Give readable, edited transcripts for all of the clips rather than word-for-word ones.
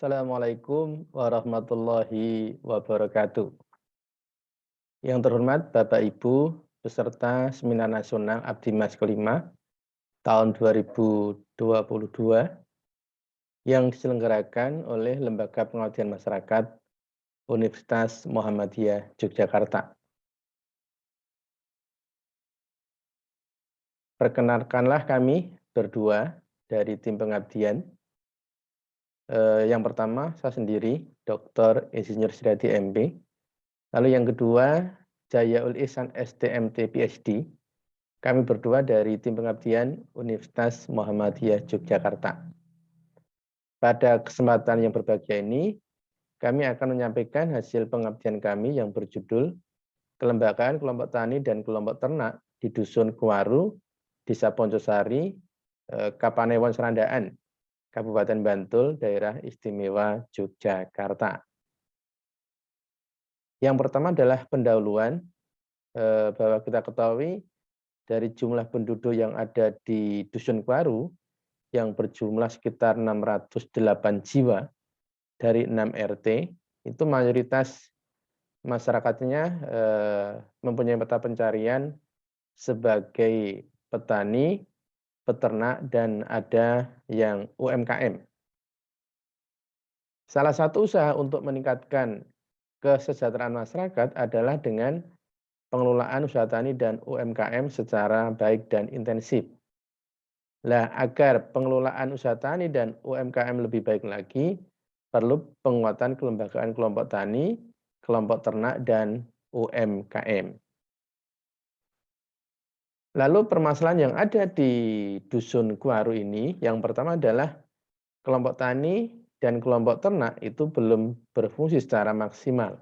Assalamualaikum warahmatullahi wabarakatuh. Yang terhormat Bapak Ibu, peserta Seminar Nasional Abdi Mas kelima tahun 2022 yang diselenggarakan oleh Lembaga Pengabdian Masyarakat Universitas Muhammadiyah Yogyakarta. Perkenalkanlah kami berdua dari tim pengabdian. Yang pertama, saya sendiri, Dr. Insinyur Siradi MP. Lalu yang kedua, Jayaul Ihsan STMT PhD. Kami berdua dari tim pengabdian Universitas Muhammadiyah Yogyakarta. Pada kesempatan yang berbahagia ini, kami akan menyampaikan hasil pengabdian kami yang berjudul Kelembagaan Kelompok Tani dan Kelompok Ternak di Dusun Kuaru, Desa Poncosari, Kapanewon Serandaan, Kabupaten Bantul, Daerah Istimewa Yogyakarta. Yang pertama adalah pendahuluan, bahwa kita ketahui dari jumlah penduduk yang ada di Dusun Kuaru yang berjumlah sekitar 608 jiwa dari 6 RT, itu mayoritas masyarakatnya mempunyai mata pencarian sebagai petani, peternak, dan ada yang UMKM. Salah satu usaha untuk meningkatkan kesejahteraan masyarakat adalah dengan pengelolaan usaha tani dan UMKM secara baik dan intensif. Nah, agar pengelolaan usaha tani dan UMKM lebih baik lagi, perlu penguatan kelembagaan kelompok tani, kelompok ternak, dan UMKM. Lalu permasalahan yang ada di Dusun Kuaru ini, yang pertama adalah kelompok tani dan kelompok ternak itu belum berfungsi secara maksimal.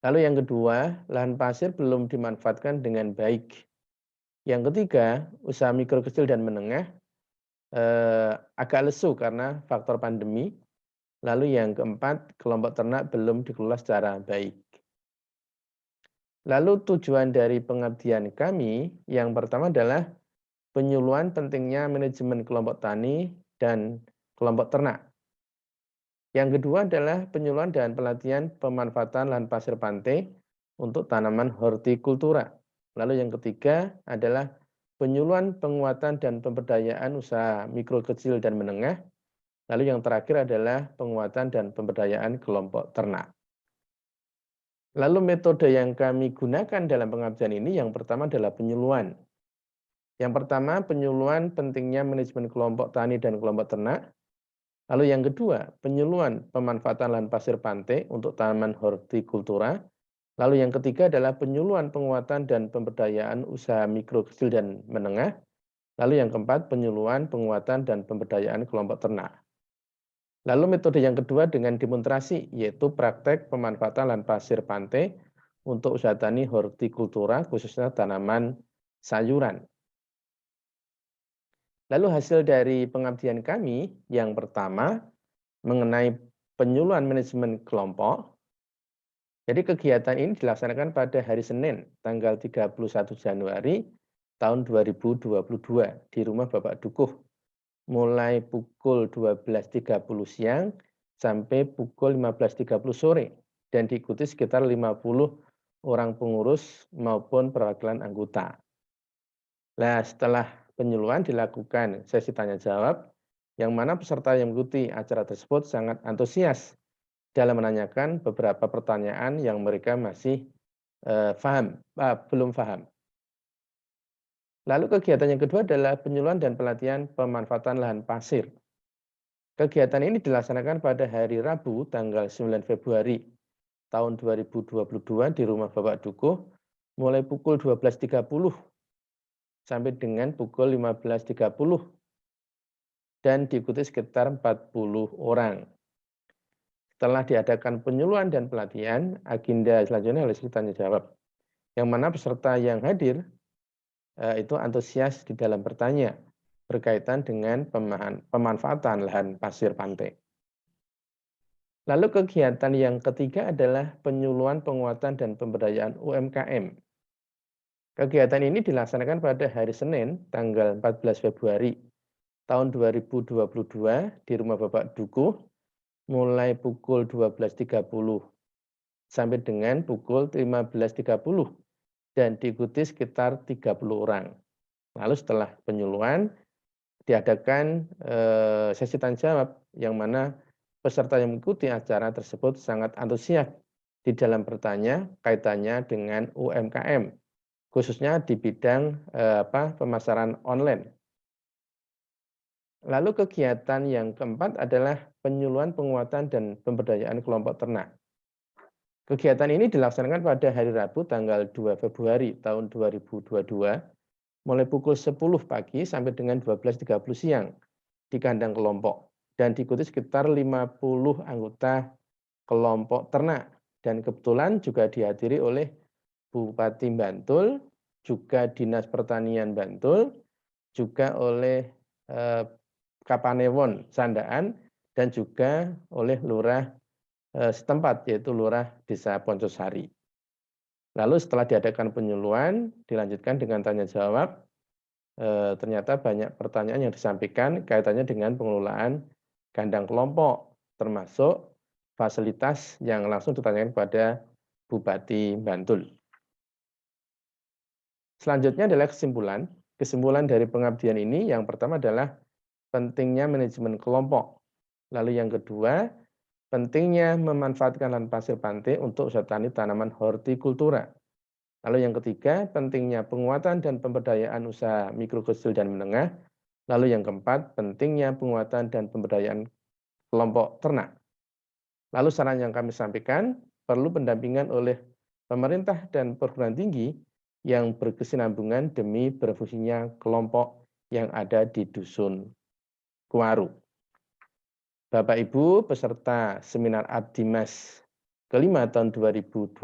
Lalu yang kedua, lahan pasir belum dimanfaatkan dengan baik. Yang ketiga, usaha mikro kecil dan menengah agak lesu karena faktor pandemi. Lalu yang keempat, kelompok ternak belum dikelola secara baik. Lalu tujuan dari pengabdian kami yang pertama adalah penyuluhan pentingnya manajemen kelompok tani dan kelompok ternak. Yang kedua adalah penyuluhan dan pelatihan pemanfaatan lahan pasir pantai untuk tanaman hortikultura. Lalu yang ketiga adalah penyuluhan, penguatan, dan pemberdayaan usaha mikro kecil dan menengah. Lalu yang terakhir adalah penguatan dan pemberdayaan kelompok ternak. Lalu metode yang kami gunakan dalam pengabdian ini yang pertama adalah penyuluhan. Yang pertama, penyuluhan pentingnya manajemen kelompok tani dan kelompok ternak. Lalu yang kedua, penyuluhan pemanfaatan lahan pasir pantai untuk tanaman hortikultura. Lalu yang ketiga adalah penyuluhan penguatan dan pemberdayaan usaha mikro kecil dan menengah. Lalu yang keempat, penyuluhan penguatan dan pemberdayaan kelompok ternak. Lalu metode yang kedua dengan demonstrasi, yaitu praktek pemanfaatan lahan pasir pantai untuk usaha tani hortikultura, khususnya tanaman sayuran. Lalu hasil dari pengabdian kami yang pertama mengenai penyuluhan manajemen kelompok. Jadi kegiatan ini dilaksanakan pada hari Senin tanggal 31 Januari tahun 2022 di rumah Bapak Dukuh mulai pukul 12.30 siang sampai pukul 15.30 sore dan diikuti sekitar 50 orang pengurus maupun perwakilan anggota. Nah, setelah penyuluhan dilakukan sesi tanya jawab, yang mana peserta yang mengikuti acara tersebut sangat antusias dalam menanyakan beberapa pertanyaan yang mereka masih belum paham. Lalu kegiatan yang kedua adalah penyuluhan dan pelatihan pemanfaatan lahan pasir. Kegiatan ini dilaksanakan pada hari Rabu tanggal 9 Februari tahun 2022 di rumah Bapak Dukuh mulai pukul 12.30 sampai dengan pukul 15.30 dan diikuti sekitar 40 orang. Setelah diadakan penyuluhan dan pelatihan, agenda selanjutnya adalah sesi tanya jawab. Yang mana peserta yang hadir itu antusias di dalam bertanya berkaitan dengan pemanfaatan lahan pasir pantai. Lalu kegiatan yang ketiga adalah penyuluhan, penguatan, dan pemberdayaan UMKM. Kegiatan ini dilaksanakan pada hari Senin tanggal 14 Februari tahun 2022 di rumah Bapak Dukuh mulai pukul 12.30 sampai dengan pukul 15.30 dan diikuti sekitar 30 orang. Lalu setelah penyuluhan diadakan sesi tanya jawab yang mana peserta yang mengikuti acara tersebut sangat antusias di dalam bertanya kaitannya dengan UMKM, khususnya di bidang pemasaran online. Lalu kegiatan yang keempat adalah penyuluhan, penguatan, dan pemberdayaan kelompok ternak. Kegiatan ini dilaksanakan pada hari Rabu tanggal 2 Februari tahun 2022 mulai pukul 10 pagi sampai dengan 12.30 siang di kandang kelompok dan diikuti sekitar 50 anggota kelompok ternak dan kebetulan juga dihadiri oleh Bupati Bantul, juga Dinas Pertanian Bantul, juga oleh Kapanewon Sandaan dan juga oleh lurah setempat yaitu lurah Desa Poncosari. Lalu setelah diadakan penyuluhan dilanjutkan dengan tanya jawab. Ternyata banyak pertanyaan yang disampaikan kaitannya dengan pengelolaan kandang kelompok termasuk fasilitas yang langsung ditanyakan kepada Bupati Bantul. Selanjutnya adalah kesimpulan. Kesimpulan dari pengabdian ini yang pertama adalah pentingnya manajemen kelompok. Lalu yang kedua, pentingnya memanfaatkan lahan pasir pantai untuk usaha tani tanaman hortikultura. Lalu yang ketiga, pentingnya penguatan dan pemberdayaan usaha mikro, kecil, dan menengah. Lalu yang keempat, pentingnya penguatan dan pemberdayaan kelompok ternak. Lalu saran yang kami sampaikan, perlu pendampingan oleh pemerintah dan perguruan tinggi yang berkesinambungan demi berfungsinya kelompok yang ada di Dusun Kuaru. Bapak Ibu peserta seminar Abdimas kelima tahun 2022,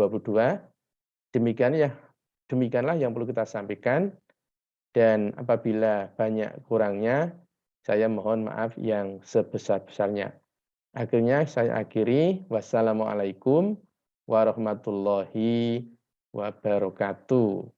demikianlah yang perlu kita sampaikan dan apabila banyak kurangnya saya mohon maaf yang sebesar-besarnya. Akhirnya saya akhiri. Wassalamualaikum warahmatullahi wabarakatuh.